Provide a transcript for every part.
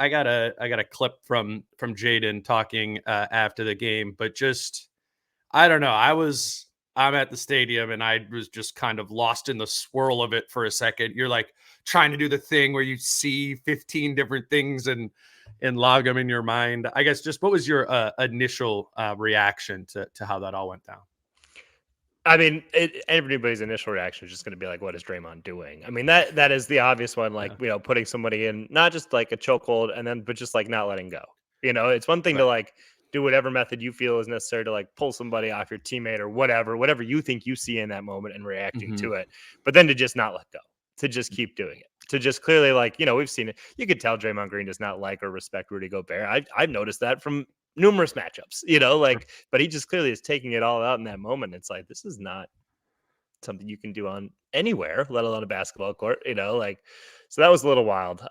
got a clip from Jaden talking after the game, but just I don't know. I'm at the stadium and I was just kind of lost in the swirl of it for a second. You're like trying to do the thing where you see 15 different things and log them in your mind. I guess just what was your initial reaction to how that all went down? I mean, everybody's initial reaction is just going to be like, "What is Draymond doing?" I mean, that is the obvious one. Like, putting somebody in not just like a chokehold, but just like not letting go. It's one thing to like do whatever method you feel is necessary to like pull somebody off your teammate or whatever you think you see in that moment and reacting to it. But then to just not let go, to just keep doing it, to just clearly like, we've seen it. You could tell Draymond Green does not like or respect Rudy Gobert. I've noticed that from numerous matchups, but he just clearly is taking it all out in that moment. It's like, this is not something you can do on anywhere, let alone a basketball court, so that was a little wild.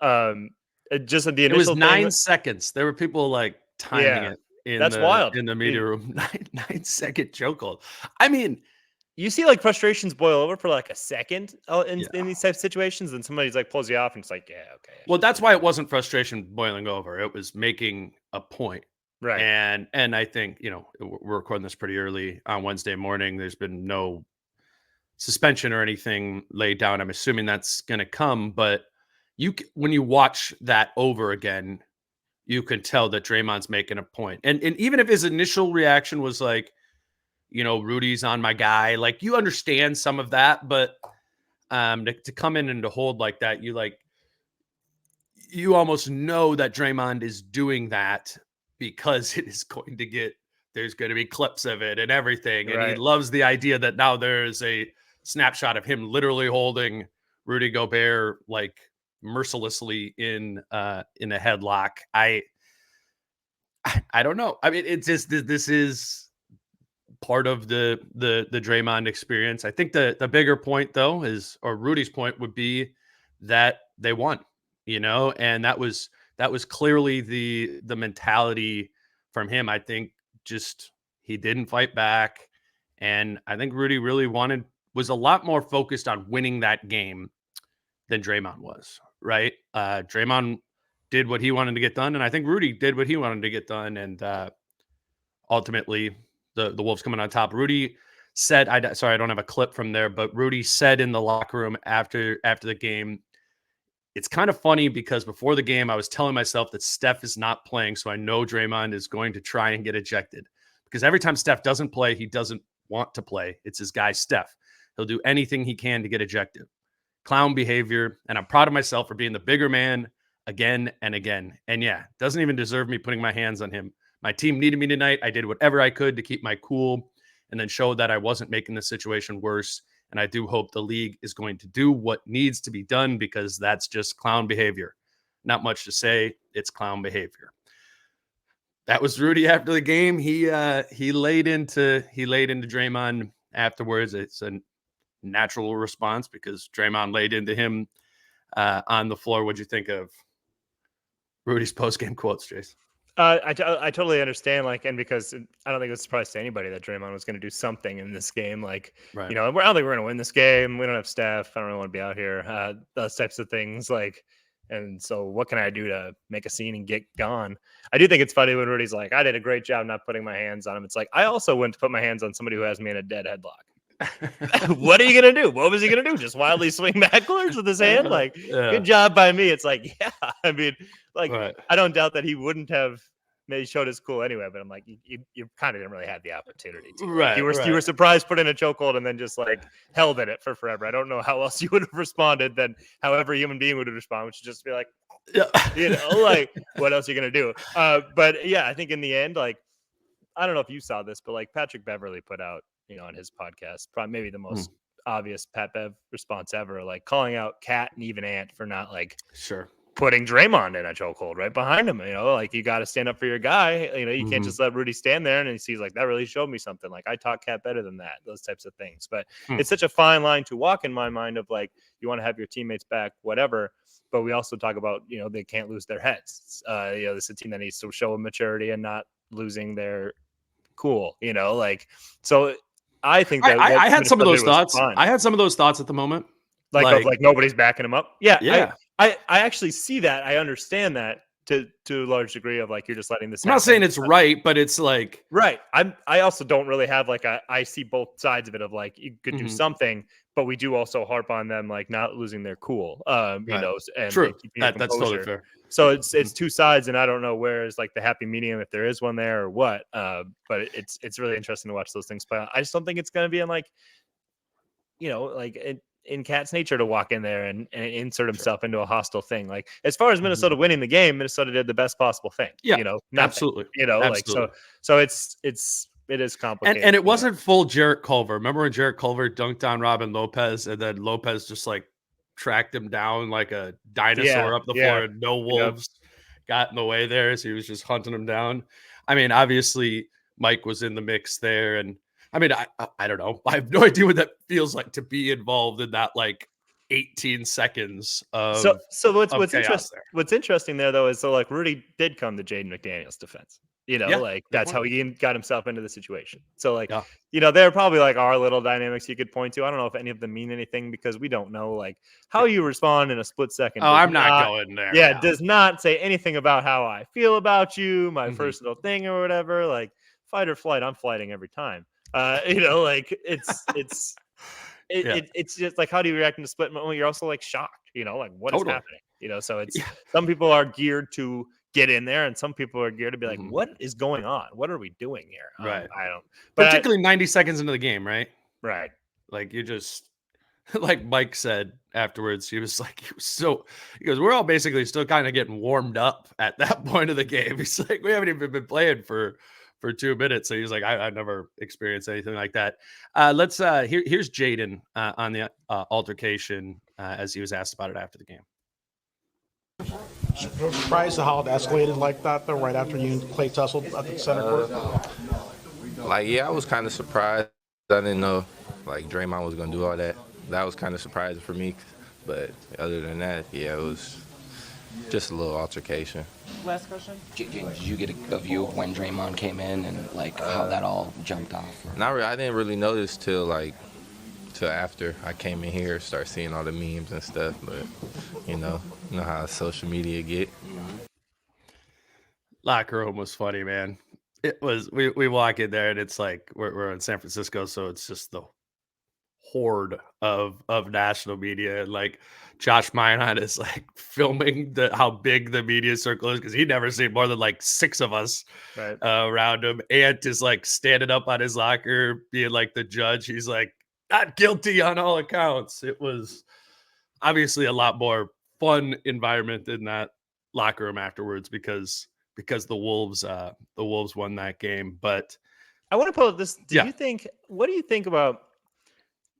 Just at the initial it was 9 seconds. There were people like timing it that's wild in the media room. 9-second chokehold. I mean, you see like frustrations boil over for like a second in these type of situations, and somebody's like pulls you off and it's like, okay. Well, that's why it wasn't frustration boiling over. It was making a point. Right. And I think, we're recording this pretty early on Wednesday morning. There's been no suspension or anything laid down. I'm assuming that's going to come, but when you watch that over again, you can tell that Draymond's making a point. And even if his initial reaction was like, Rudy's on my guy, like you understand some of that, but to come in and to hold like that, you almost know that Draymond is doing that because it is going to there's going to be clips of it and everything. And he loves the idea that now there's a snapshot of him literally holding Rudy Gobert, like mercilessly in a headlock. I don't know. I mean, it's just, this is part of the Draymond experience. I think the bigger point though or Rudy's point would be that they won, and that was clearly the mentality from him. I think just he didn't fight back, and I think Rudy really was a lot more focused on winning that game than Draymond was. Right? Draymond did what he wanted to get done, and I think Rudy did what he wanted to get done, and ultimately the Wolves coming on top. Rudy said, sorry, I don't have a clip from there, but Rudy said in the locker room after the game, it's kind of funny because before the game, I was telling myself that Steph is not playing, so I know Draymond is going to try and get ejected. Because every time Steph doesn't play, he doesn't want to play. It's his guy, Steph. He'll do anything he can to get ejected. Clown behavior, and I'm proud of myself for being the bigger man again and again. And doesn't even deserve me putting my hands on him. My team needed me tonight. I did whatever I could to keep my cool and then show that I wasn't making the situation worse. And I do hope the league is going to do what needs to be done because that's just clown behavior. Not much to say. It's clown behavior. That was Rudy after the game. He laid into Draymond afterwards. It's a natural response because Draymond laid into him on the floor. What'd you think of Rudy's post-game quotes, Jace? I totally understand, and because I don't think it was a surprise to anybody that Draymond was going to do something in this game. I don't think we're going to win this game. We don't have Steph. I don't really want to be out here. Those types of things, and so what can I do to make a scene and get gone? I do think it's funny when Rudy's like, I did a great job not putting my hands on him. It's like, I also went to put my hands on somebody who has me in a dead headlock. What are you going to do? What was he going to do? Just wildly swing backwards with his hand? Good job by me. It's like, I mean, I don't doubt that he wouldn't have maybe showed his cool anyway, but I'm like, you kind of didn't really have the opportunity to. Right. You were surprised, put in a chokehold, and then just held in it for forever. I don't know how else you would have responded than however a human being would have responded, which would just be like, what else are you going to do? But I think in the end, I don't know if you saw this, but Patrick Beverley put out, on his podcast, probably maybe the most obvious Pat Bev response ever, calling out Cat and even Ant for not putting Draymond in a chokehold right behind him. You got to stand up for your guy. You can't just let Rudy stand there and he's like, that really showed me something. I taught Cat better than that, those types of things. But it's such a fine line to walk in my mind of you want to have your teammates back, whatever. But we also talk about, they can't lose their heads. This is a team that needs to show maturity and not losing their cool, so I think that I had some of those thoughts. I had some of those thoughts at the moment. Like nobody's backing him up. Yeah. I actually see that. I understand that. to a large degree of like you're just letting this. I'm not saying it's right, but it's like right. I also don't really have like I see both sides of it of like you could do something, but we do also harp on them like not losing their cool, you know, and keeping your composure. That's totally fair. So it's two sides, and I don't know where is like the happy medium if there is one there or what. But it's really interesting to watch those things play out. I just don't think it's going to be in like, you know, like in Cat's nature to walk in there and insert himself into a hostile thing. Like as far as Minnesota winning the game, Minnesota did the best possible thing. Yeah, you know, absolutely. You know, absolutely. like so it is complicated. And it wasn't full Jarrett Culver. Remember when Jarrett Culver dunked on Robin Lopez and then Lopez just like tracked him down like a dinosaur up the floor and no Wolves got in the way there. So he was just hunting him down. I mean, obviously Mike was in the mix there. And I mean, I don't know. I have no idea what that feels like to be involved in that like 18 seconds of so what's interesting there though is so like Rudy did come to Jaden McDaniels' defense. You know, like that's how he got himself into the situation. So like, you know, there are probably like our little dynamics you could point to. I don't know if any of them mean anything because we don't know like how you respond in a split second. Oh, I'm not going there. Yeah, it does not say anything about how I feel about you, my personal thing or whatever. Like fight or flight, I'm flighting every time. You know, like it's just like how do you react in a split moment? You're also like shocked, you know, like what is happening? You know, so it's some people are geared to get in there, and some people are geared to be like, what is going on? What are we doing here? Right. I don't. Particularly 90 seconds into the game, right? Right. Like you just like Mike said afterwards, he was like, he goes, we're all basically still kind of getting warmed up at that point of the game. He's like, we haven't even been playing for 2 minutes. So he's like, I never experienced anything like that. Here's Jaden on the altercation as he was asked about it after the game. Surprised at how it escalated like that, though, right after you and Clay tussled at the center court? Like, yeah, I was kind of surprised. I didn't know, like, Draymond was going to do all that. That was kind of surprising for me. But other than that, yeah, it was just a little altercation. Last question. Did you get a view of when Draymond came in and, like, how that all jumped off? Not really. I didn't really notice till after I came in here, start seeing all the memes and stuff. But, you know how social media get. Locker room was funny, man. It was, we walk in there and it's like, we're in San Francisco. So it's just the horde of national media. And like Josh Minot is like filming how big the media circle is. Cause he'd never seen more than like 6 of us around him. Ant is like standing up on his locker, being like the judge. He's like, not guilty on all accounts. It was obviously a lot more fun environment in that locker room afterwards because the Wolves won that game. But I want to pull this. What do you think about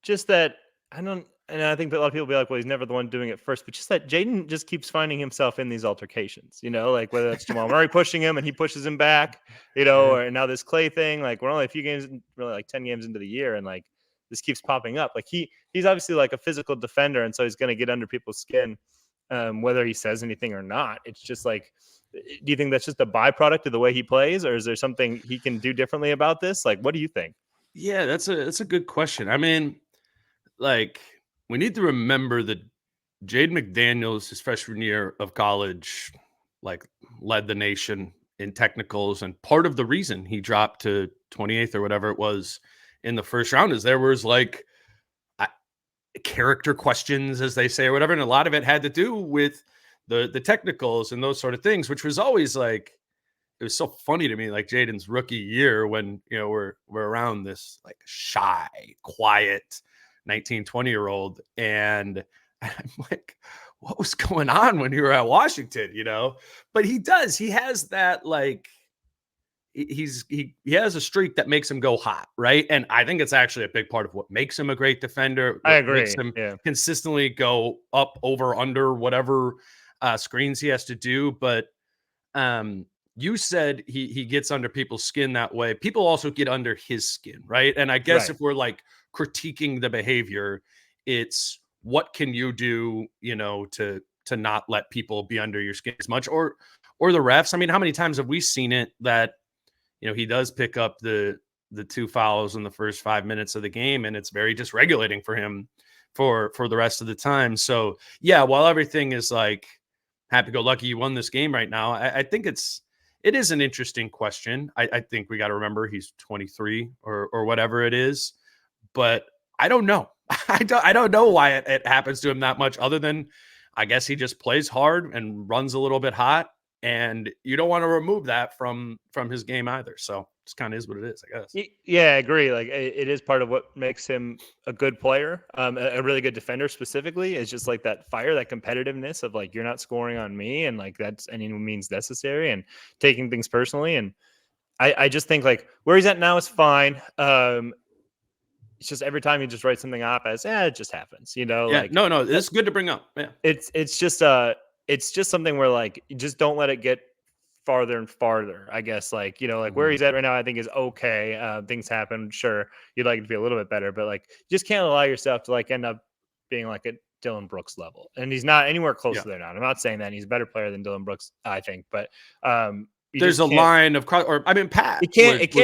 just that? And I think a lot of people will be like, well, he's never the one doing it first, but just that Jaden just keeps finding himself in these altercations, you know, like whether it's Jamal Murray pushing him and he pushes him back, you know, or now this Clay thing, like we're only a few games, really like 10 games into the year. And like, this keeps popping up. Like he's obviously like a physical defender. And so he's going to get under people's skin, whether he says anything or not. It's just like, do you think that's just a byproduct of the way he plays, or is there something he can do differently about this? Like, what do you think? Yeah, that's a good question. I mean, like we need to remember that Jaden McDaniels, his freshman year of college, like led the nation in technicals. And part of the reason he dropped to 28th or whatever it was in the first round is there was like character questions, as they say, or whatever. And a lot of it had to do with the technicals and those sort of things, which was always like, it was so funny to me, like Jaden's rookie year when, you know, we're around this like shy, quiet 19, 20-year-old. And I'm like, what was going on when you were at Washington, you know? But he has that like, he has a streak that makes him go hot, right? And I think it's actually a big part of what makes him a great defender. I agree. Makes him consistently go up, over, under, whatever screens he has to do. But you said he gets under people's skin that way. People also get under his skin, right? And I guess if we're like critiquing the behavior, it's what can you do, you know, to not let people be under your skin as much, or the refs. I mean, how many times have we seen it that, you know, he does pick up the 2 fouls in the first 5 minutes of the game, and it's very dysregulating for him for the rest of the time. So yeah, while everything is like happy-go-lucky you won this game right now. I think it is an interesting question. I think we got to remember he's 23 or whatever it is, but I don't know. I don't know why it happens to him that much, other than I guess he just plays hard and runs a little bit hot, and you don't want to remove that from his game either. So just kind of is what it is, I guess. Yeah, I agree. Like it is part of what makes him a good player, a really good defender specifically. Is just like that fire, that competitiveness of like, you're not scoring on me, and like that's any means necessary, and taking things personally. And I just think like where he's at now is fine. It's just every time you just write something off as, it just happens, you know? Yeah, like no, it's good to bring up. Yeah, it's just something where like you just don't let it get farther and farther, I guess. Like, you know, like where he's at right now, I think is okay. Things happen. Sure, you'd like it to be a little bit better, but like you just can't allow yourself to like end up being like at Dylan Brooks level. And he's not anywhere close to there now. I'm not saying that he's a better player than Dylan Brooks, I think, but there's a line of cross, or I mean, Pat would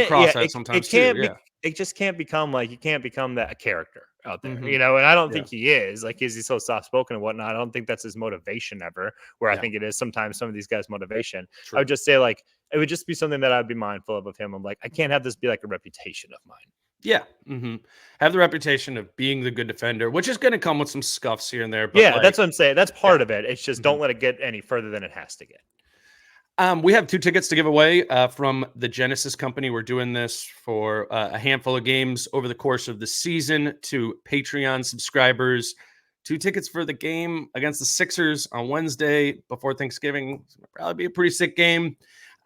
cross that sometimes too. It just can't become like, you can't become that character out there, you know? And I don't think he is. Like, is he so soft spoken and whatnot? I don't think that's his motivation ever, where I think it is sometimes some of these guys' motivation. True. I would just say like, it would just be something that I'd be mindful of him. I'm like, I can't have this be like a reputation of mine. Yeah. Have the reputation of being the good defender, which is going to come with some scuffs here and there. But yeah, that's what I'm saying. That's part of it. It's just don't let it get any further than it has to get. We have 2 tickets to give away from the Genesis Company. We're doing this for a handful of games over the course of the season to Patreon subscribers. 2 tickets for the game against the Sixers on Wednesday before Thanksgiving. It's probably be a pretty sick game.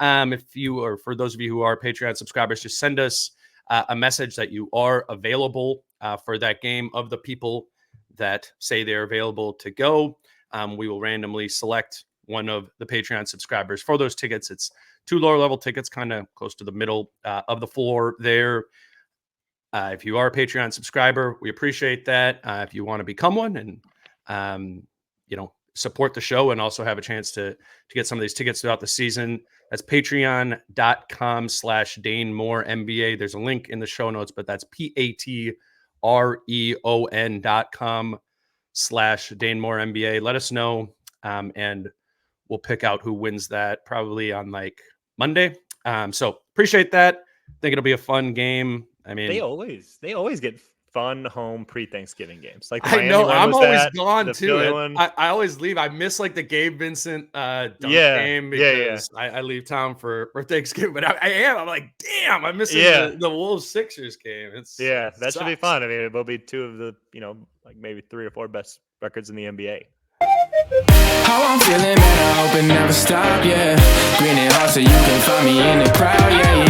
If you, or for those of you who are Patreon subscribers, just send us a message that you are available for that game. Of the people that say they're available to go, we will randomly select one of the Patreon subscribers for those tickets. It's 2 lower level tickets, kind of close to the middle of the floor there. If you are a Patreon subscriber, we appreciate that. If you want to become one and, support the show and also have a chance to get some of these tickets throughout the season, that's patreon.com/DaneMooreNBA. There's a link in the show notes, but that's patreon.com/DaneMooreNBA. Let us know. And we'll pick out who wins that probably on like Monday. So appreciate that. Think it'll be a fun game. I mean, they always get fun home pre-Thanksgiving games. Like I know I'm always gone too. I always leave. I miss like the Gabe Vincent dunk game because I leave town for Thanksgiving. But I'm like, damn, I'm missing the Wolves Sixers game. That should be fun. I mean, it will be 2 of the like maybe 3 or 4 best records in the NBA. How I'm feeling, man, I hope it never stop, yeah. Green and hot so you can find me in the crowd, yeah.